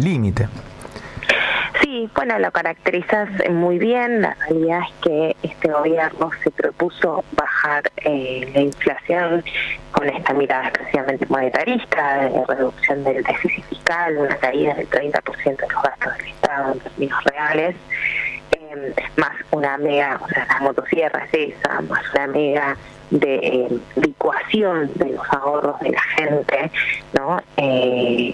límite. Sí, bueno, lo caracterizas muy bien. La realidad es que este gobierno se propuso bajar la inflación con esta mirada excesivamente monetarista, de reducción del déficit fiscal, una caída del 30% de los gastos del Estado en términos reales, más una mega, o sea, la motosierra es esa, más una mega de licuación de los ahorros de la gente, ¿no?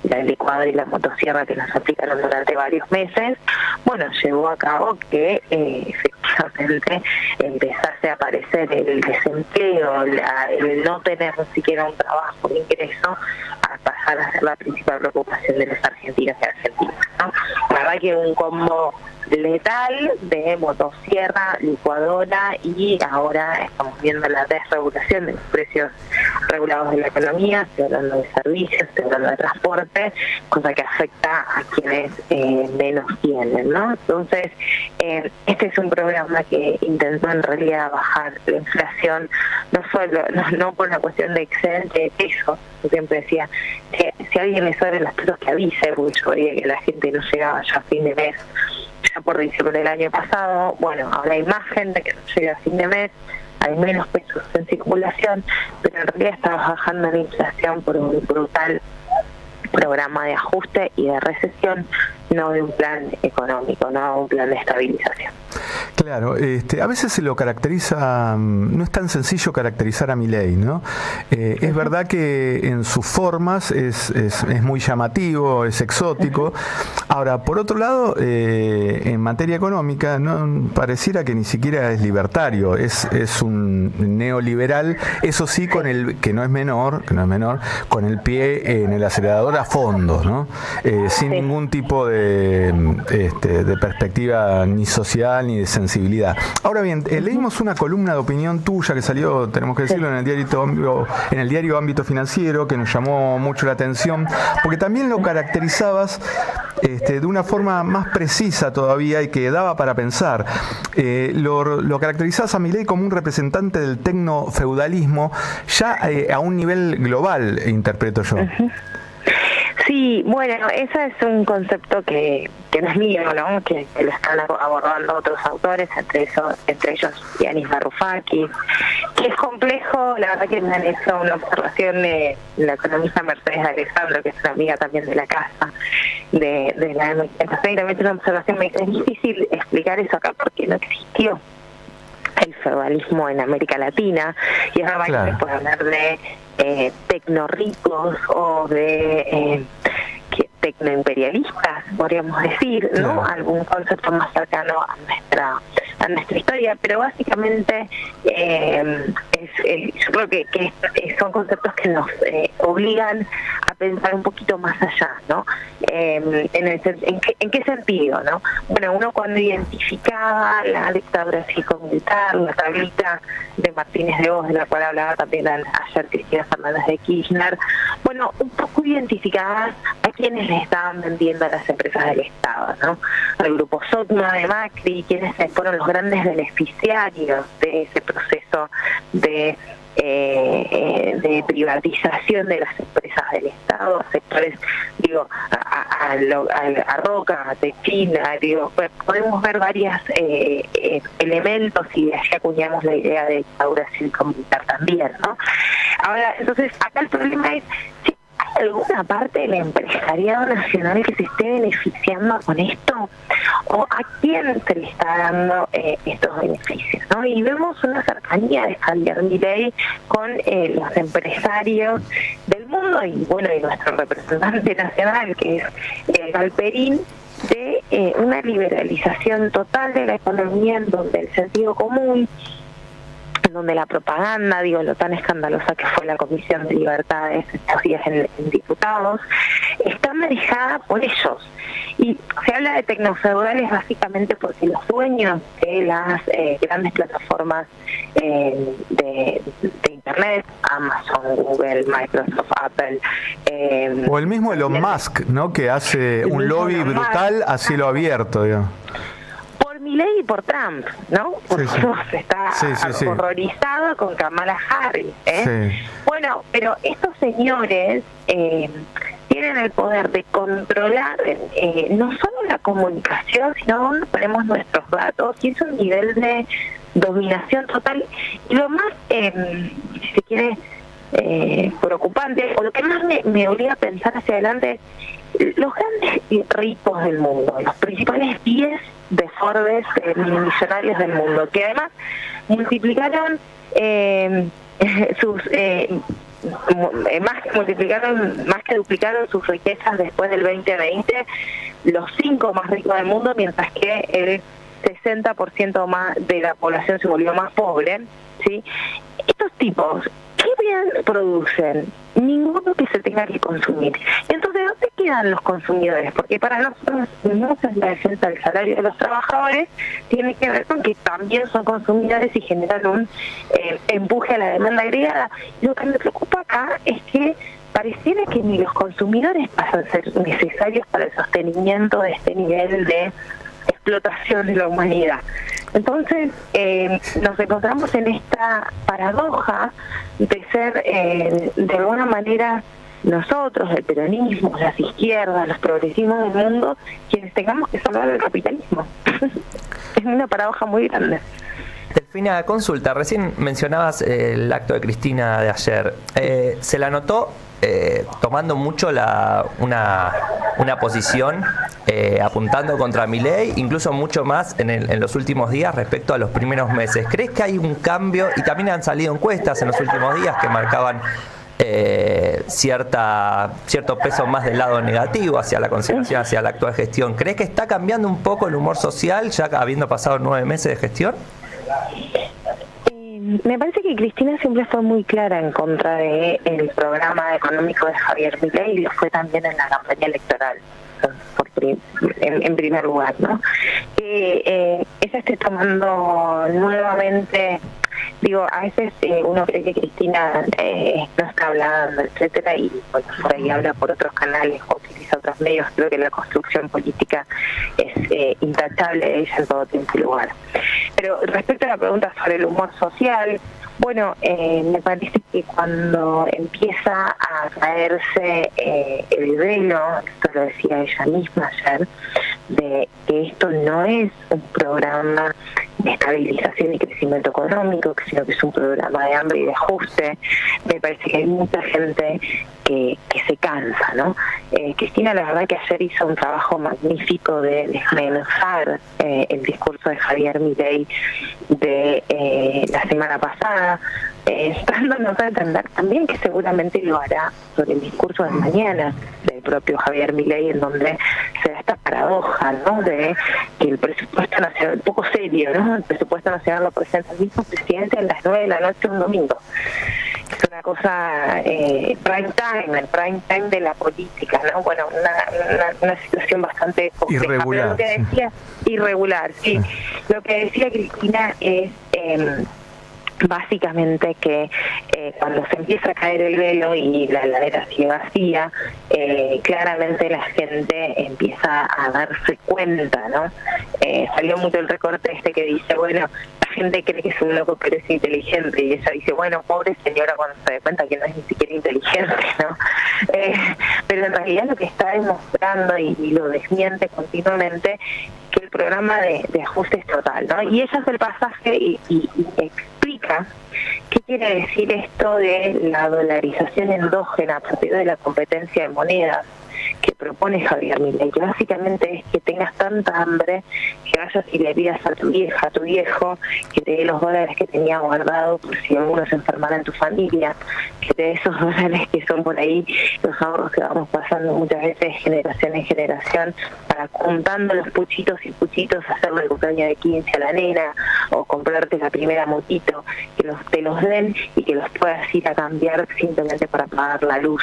La licuadora y la motosierra que nos aplicaron durante varios meses, bueno, llevó a cabo que efectivamente empezase a aparecer el desempleo, el no tener ni siquiera un trabajo, un ingreso, a pasar a ser la principal preocupación de los argentinos y argentinas, ¿no? La verdad que un combo letal de motosierra, licuadora, y ahora estamos viendo la desregulación de los precios regulados de la economía. Estoy hablando de servicios, estoy hablando de transporte, cosa que afecta a quienes menos tienen, ¿no? Entonces, este es un programa que intentó en realidad bajar la inflación, no por una cuestión de excedente de pesos. Yo siempre decía, si a alguien le sobran los pesos que avise, porque yo veía que la gente no llegaba ya a fin de mes, ya por diciembre del año pasado. Bueno, ahora hay más gente que no llega a fin de mes, hay menos pesos en circulación, pero en realidad está bajando la inflación por un brutal programa de ajuste y de recesión, no de un plan económico, no de un plan de estabilización. Claro, a veces se lo caracteriza, no es tan sencillo caracterizar a Milei, ¿no? Es verdad que en sus formas es muy llamativo, es exótico. Ahora, por otro lado, en materia económica, no pareciera que ni siquiera es libertario, es un neoliberal, eso sí, con el que no es menor, con el pie en el acelerador a fondo, ¿no? Sin ningún tipo de perspectiva ni social ni de sensibilidad. Ahora bien, leímos una columna de opinión tuya que salió, tenemos que decirlo, en el diario Ámbito Financiero, que nos llamó mucho la atención, porque también lo caracterizabas de una forma más precisa todavía y que daba para pensar. Lo caracterizabas a Milei como un representante del tecnofeudalismo ya a un nivel global, interpreto yo. Sí, bueno, ese es un concepto que no es mío, ¿no? Que lo están abordando otros autores, entre ellos Yanis Varoufakis, que es complejo. La verdad que me han hecho una observación de la economista Mercedes Alessandro, que es una amiga también de la casa de la M506, y también una observación. Es difícil explicar eso acá porque no existió el feudalismo en América Latina, y es verdad que se puede hablar de tecnorricos o de tecnoimperialistas, podríamos decir, ¿no? Algún concepto más cercano a nuestra historia, pero básicamente yo creo que son conceptos que nos obligan a pensar un poquito más allá, ¿no? ¿En qué sentido, no? Bueno, uno cuando identificaba la dictadura cívico-militar, la tablita de Martínez de Hoz, de la cual hablaba también ayer Cristina Fernández de Kirchner, bueno, un poco identificadas a quienes le estaban vendiendo a las empresas del Estado, ¿no? Al grupo Sotma de Macri, quienes fueron los grandes beneficiarios de ese proceso de privatización de las empresas del Estado, sectores, digo, a Roca, a Techina, digo, podemos ver varios elementos, y de allí acuñamos la idea de dictadura cívico-militar también, ¿no? Ahora, entonces, acá el problema es, ¿hay alguna parte del empresariado nacional que se esté beneficiando con esto? ¿O a quién se le está dando estos beneficios, ¿no? Y vemos una cercanía de Javier Milei con los empresarios del mundo, y bueno, y nuestro representante nacional, que es Galperín, de una liberalización total de la economía, en donde el sentido común, donde la propaganda, digo, lo tan escandalosa que fue la Comisión de Libertades estos días en diputados, está manejada por ellos. Y se habla de tecnofeudales básicamente porque los dueños de las grandes plataformas de Internet, Amazon, Google, Microsoft, Apple, o el mismo Elon Musk, ¿no? Que hace un lobby brutal a cielo abierto, digamos. Milei y por Trump, ¿no? Porque está horrorizado con Kamala Harris, ¿eh? Sí. Bueno, pero estos señores tienen tienen el poder de controlar no solo la comunicación, sino donde ponemos nuestros datos, y es un nivel de dominación total. Y lo más, si se quiere, preocupante, o lo que más me obliga a pensar hacia adelante, los grandes ricos del mundo, los principales 10 de Forbes millonarios del mundo, que además multiplicaron más que duplicaron sus riquezas después del 2020, los 5 más ricos del mundo, mientras que el 60% más de la población se volvió más pobre, ¿sí? Estos tipos, ¿qué bien producen? Ninguno que se tenga que consumir. Entonces, ¿dónde quedan los consumidores? Porque para nosotros no es la defensa del salario de los trabajadores, tiene que ver con que también son consumidores y generan un empuje a la demanda agregada. Lo que me preocupa acá es que pareciera que ni los consumidores pasan a ser necesarios para el sostenimiento de este nivel de explotación de la humanidad. Entonces nos encontramos en esta paradoja de ser de alguna manera nosotros, el peronismo, las izquierdas, los progresismos del mundo, quienes tengamos que salvar el capitalismo. Es una paradoja muy grande. Delfina, consulta, recién mencionabas el acto de Cristina de ayer. ¿Se la notó tomando mucho una posición apuntando contra Milei, incluso mucho más en los últimos días respecto a los primeros meses? ¿Crees que hay un cambio? Y también han salido encuestas en los últimos días que marcaban cierto peso más del lado negativo hacia la consideración, hacia la actual gestión. ¿Crees que está cambiando un poco el humor social ya habiendo pasado 9 meses de gestión? Me parece que Cristina siempre fue muy clara en contra del programa económico de Javier Milei, y lo fue también en la campaña electoral, en primer lugar, ¿no? Ella esté tomando nuevamente, digo, a veces uno cree que Cristina no está hablando, etcétera, y bueno, por ahí habla por otros canales o utiliza otros medios. Creo que la construcción política es intachable de ella en todo tiempo y lugar. Pero respecto a la pregunta sobre el humor social, bueno, me parece que cuando empieza a caerse el velo, esto lo decía ella misma ayer, de que esto no es un programa de estabilización y crecimiento económico, sino que es un programa de hambre y de ajuste, me parece que hay mucha gente que se cansa, ¿no? Cristina, la verdad que ayer hizo un trabajo magnífico de desmenuzar el discurso de Javier Milei de la semana pasada, dándonos a entender también que seguramente lo hará sobre el discurso de mañana del propio Javier Milei, en donde se da esta paradoja, ¿no?, de que el presupuesto nacional, un poco serio, ¿no?, el presupuesto nacional lo presenta el mismo presidente a las 9 de la noche un domingo. Es una cosa el prime time de la política, ¿no? Bueno, una situación bastante compleja. Irregular. Pero lo que decía, irregular, sí. Lo que decía Cristina es básicamente que cuando se empieza a caer el velo y la heladera sigue vacía, claramente la gente empieza a darse cuenta, ¿no? Salió mucho el recorte que dice, bueno, la gente cree que es un loco pero es inteligente, y ella dice, bueno, pobre señora cuando se da cuenta que no es ni siquiera inteligente, ¿no? Pero en realidad lo que está demostrando, y lo desmiente continuamente, que el programa de ajuste es total, ¿no? Y ella hace el pasaje y explica qué quiere decir esto de la dolarización endógena a partir de la competencia de monedas que propone Javier Milei, que básicamente es que tengas tanta hambre que vayas y le pidas a tu vieja, a tu viejo, que te dé los dólares que tenía guardado por si alguno se enfermara en tu familia, que te dé esos dólares que son por ahí los ahorros que vamos pasando muchas veces generación en generación, para juntando los puchitos y puchitos hacerle el cumpleaños de 15 a la nena, o comprarte la primera motito, que te los den y que los puedas ir a cambiar simplemente para pagar la luz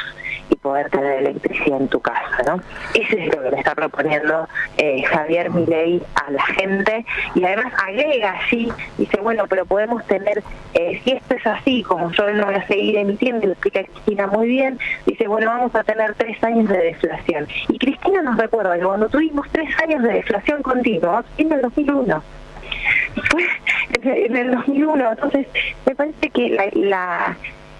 y poder tener electricidad en tu casa, ¿no? Eso es lo que le está proponiendo Javier Milei a la gente, y además agrega allí, dice, bueno, pero podemos tener, si esto es así, como yo no voy a seguir emitiendo, y lo explica Cristina muy bien, dice, bueno, vamos a tener 3 años de deflación. Y Cristina nos recuerda que cuando tuvimos 3 años de deflación continua, en el 2001, fue en el 2001, entonces me parece que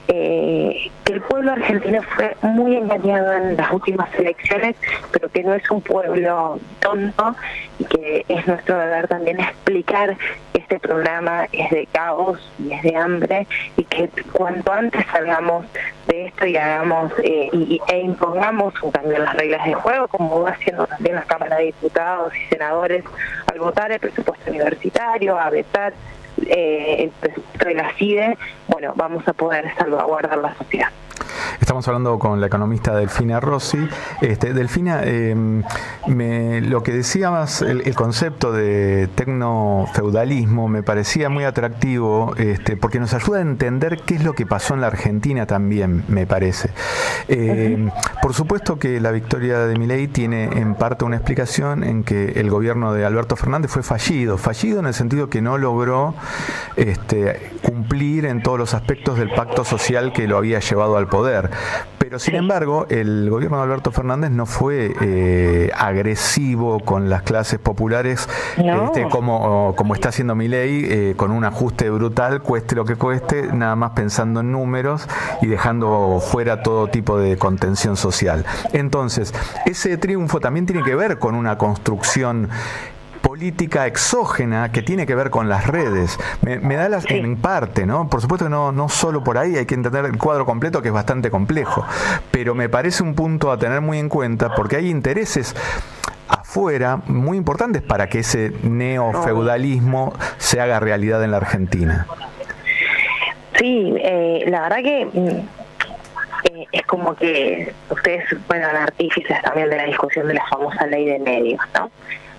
que el pueblo argentino fue muy engañado en las últimas elecciones, pero que no es un pueblo tonto y que es nuestro deber también explicar que este programa es de caos y es de hambre, y que cuanto antes salgamos de esto y hagamos e impongamos un cambio en las reglas de juego, como va haciendo también la Cámara de Diputados y Senadores al votar el presupuesto universitario, a vetar el presupuesto de la CIDE, bueno, vamos a poder salvaguardar la sociedad. Estamos hablando con la economista Delfina Rossi. Delfina, lo que decías, el concepto de tecnofeudalismo me parecía muy atractivo, porque nos ayuda a entender qué es lo que pasó en la Argentina también, me parece. Por supuesto que la victoria de Milei tiene en parte una explicación en que el gobierno de Alberto Fernández fue fallido en el sentido que no logró cumplir en todos los aspectos del pacto social que lo había llevado al poder. Pero sin embargo, el gobierno de Alberto Fernández no fue agresivo con las clases populares, como está haciendo Milei, con un ajuste brutal, cueste lo que cueste, nada más pensando en números y dejando fuera todo tipo de contención social. Entonces, ese triunfo también tiene que ver con una construcción política exógena que tiene que ver con las redes. Me da en parte, ¿no? Por supuesto que no solo por ahí, hay que entender el cuadro completo, que es bastante complejo, pero me parece un punto a tener muy en cuenta, porque hay intereses afuera muy importantes para que ese neofeudalismo se haga realidad en la Argentina. Sí, la verdad que es como que ustedes fueron artífices también de la discusión de la famosa ley de medios, ¿no?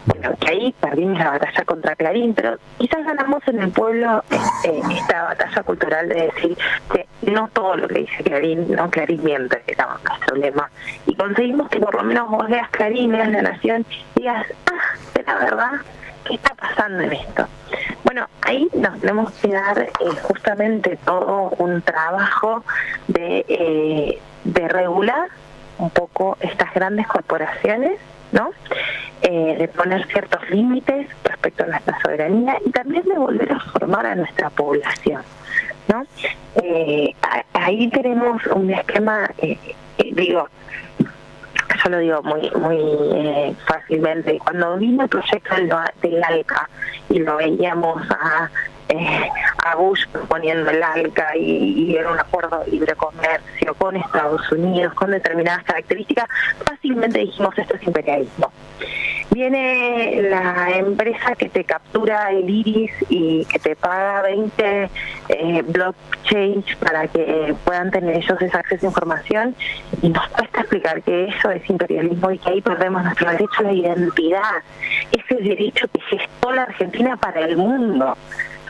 Bueno, que ahí perdimos la batalla contra Clarín, pero quizás ganamos en el pueblo esta batalla cultural de decir que no todo lo que dice Clarín, no, Clarín miente, que era nuestro lema, y conseguimos que por lo menos vos leas Clarín, leas La Nación, y digas, de la verdad, ¿qué está pasando en esto? Bueno, ahí nos tenemos que dar justamente todo un trabajo de regular un poco estas grandes corporaciones, ¿no? De poner ciertos límites respecto a nuestra soberanía y también de volver a formar a nuestra población, ¿no? Ahí tenemos un esquema, yo lo digo muy fácilmente. Cuando vino el proyecto del ALCA y lo veíamos a Bush proponiendo el ALCA y era un acuerdo de libre comercio con Estados Unidos, con determinadas características, fácilmente dijimos, esto es imperialismo. Viene la empresa que te captura el iris y que te paga 20 blockchains para que puedan tener ellos ese acceso a información, y nos cuesta explicar que eso es imperialismo y que ahí perdemos nuestro derecho a la identidad, ese derecho que gestó la Argentina para el mundo,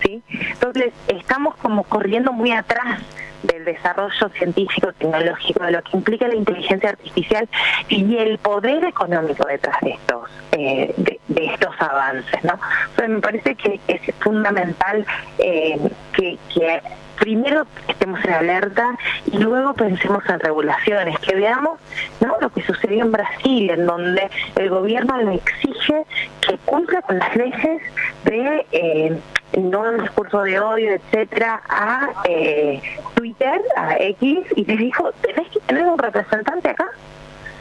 ¿sí? Entonces estamos como corriendo muy atrás del desarrollo científico, tecnológico, de lo que implica la inteligencia artificial y el poder económico detrás de estos avances, ¿no? Entonces me parece que es fundamental que primero estemos en alerta y luego pensemos en regulaciones, que veamos, ¿no?, lo que sucedió en Brasil, en donde el gobierno le exige que cumpla con las leyes de no el discurso de odio, etcétera, a Twitter, a X, y les dijo, tenés que tener un representante acá.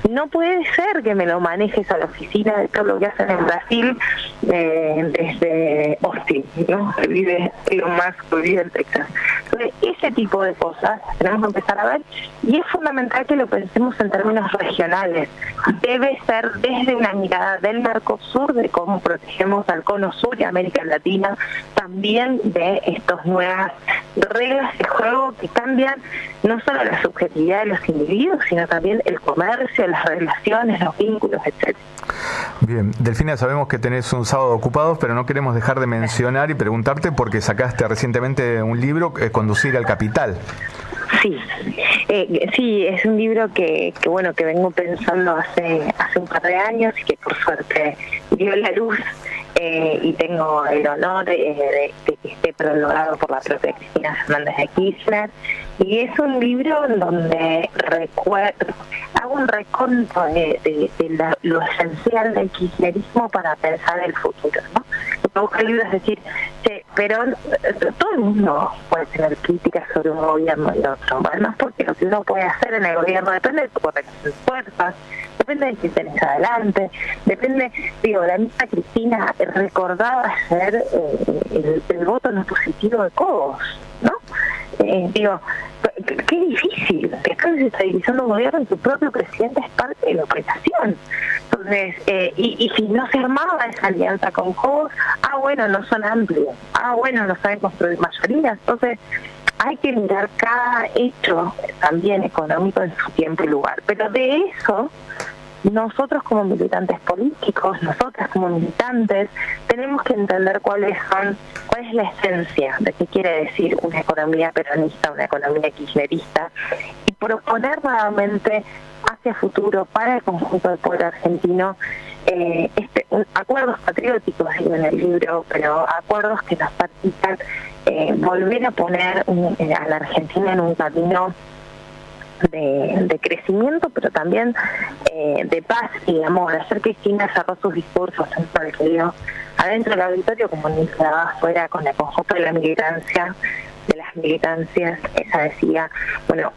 No puede ser que me lo manejes a la oficina de todo lo que hacen en Brasil desde Austin, ¿no? Que vive Elon Musk, que vive en Texas. Entonces, ese tipo de cosas tenemos que empezar a ver, y es fundamental que lo pensemos en términos regionales. Debe ser desde una mirada del Mercosur, de cómo protegemos al Cono Sur y América Latina, también de estas nuevas reglas de juego que cambian no solo la subjetividad de los individuos, sino también el comercio, las relaciones, los vínculos, etcétera. Bien, Delfina, sabemos que tenés un sábado ocupado, pero no queremos dejar de mencionar y preguntarte, porque sacaste recientemente un libro, Conducir al Capital. Sí, sí, es un libro que vengo pensando hace un par de años y que por suerte vio la luz, y tengo el honor de que esté prologado por la propia Cristina Fernández de Kirchner, y es un libro en donde hago un reconto de lo esencial del kirchnerismo para pensar el futuro, ¿no? Lo que busca el libro es decir, pero todo el mundo puede tener críticas sobre un gobierno y otro, además porque lo que uno puede hacer en el gobierno depende de tu corrección de fuerzas, depende de si tenés adelante, depende, la misma Cristina recordaba ayer el voto no positivo de Cobos, ¿no? Qué difícil, que están desestabilizando un gobierno y su propio presidente es parte de la operación. Entonces, y si no se armaba esa alianza con Cobos, bueno, no son amplios, bueno, no saben construir mayorías. Entonces, hay que mirar cada hecho también económico en su tiempo y lugar. Pero de eso, nosotros como militantes políticos, nosotras como militantes, tenemos que entender cuál es la esencia de qué quiere decir una economía peronista, una economía kirchnerista, y proponer nuevamente hacia futuro para el conjunto del pueblo argentino acuerdos patrióticos, digo en el libro, pero acuerdos que nos permitan volver a poner a la Argentina en un camino de crecimiento, pero también de paz y de amor. Ayer Cristina cerró sus discursos adentro del auditorio como ni quedaba afuera con el conjunto de la militancia, de las militancias. Ella decía, bueno,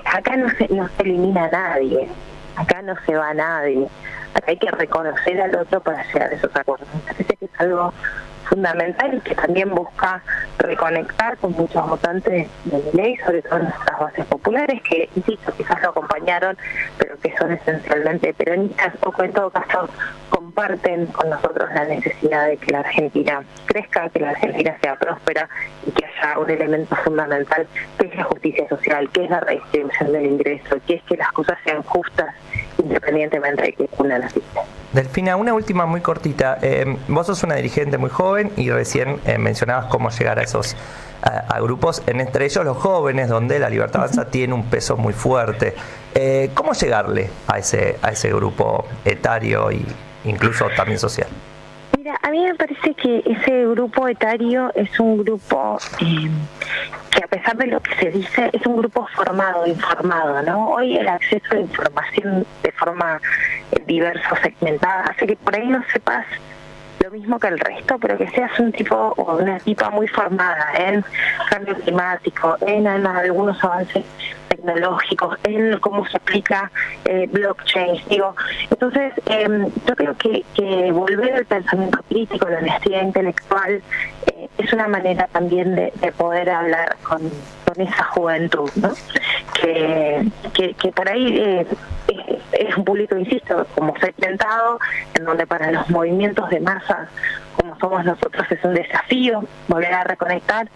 acá no se elimina a nadie, acá no se va a nadie, acá hay que reconocer al otro para llegar a esos acuerdos. Me parece que es algo fundamental y que también busca reconectar con muchos votantes de Milei, sobre todo nuestras bases populares, que, insisto, quizás lo acompañaron, pero que son esencialmente peronistas, o que en todo caso comparten con nosotros la necesidad de que la Argentina crezca, que la Argentina sea próspera y que haya un elemento fundamental que es la justicia social, que es la redistribución del ingreso, que es que las cosas sean justas independientemente de que una naciste. Delfina, una última muy cortita. Vos sos una dirigente muy joven y recién mencionabas cómo llegar a esos a grupos, entre ellos los jóvenes, donde la Libertad Avanza tiene un peso muy fuerte. ¿Cómo llegarle a ese grupo etario e incluso también social? Mira, a mí me parece que ese grupo etario es un grupo que, a pesar de lo que se dice, es un grupo formado, informado, ¿no? Hoy el acceso a la información de forma diversa o segmentada hace que por ahí no sepas lo mismo que el resto, pero que seas un tipo o una tipa muy formada en cambio climático, en algunos avances tecnológicos, en cómo se aplica blockchain. Entonces, yo creo que volver al pensamiento crítico, la honestidad intelectual, es una manera también de poder hablar con esa juventud, ¿no? Que por ahí es un público, insisto, como segmentado, en donde para los movimientos de masas, como somos nosotros, es un desafío volver a reconectar,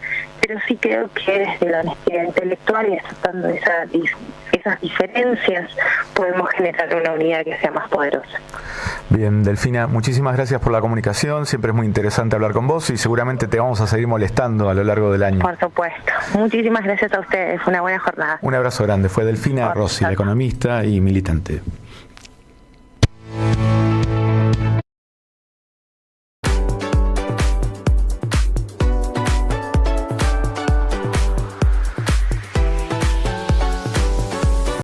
pero sí creo que desde la honestidad intelectual y aceptando esas diferencias, podemos generar una unidad que sea más poderosa. Bien, Delfina, muchísimas gracias por la comunicación, siempre es muy interesante hablar con vos y seguramente te vamos a seguir molestando a lo largo del año. Por supuesto, muchísimas gracias a ustedes, fue una buena jornada. Un abrazo grande, fue Delfina Rossi, la economista y militante.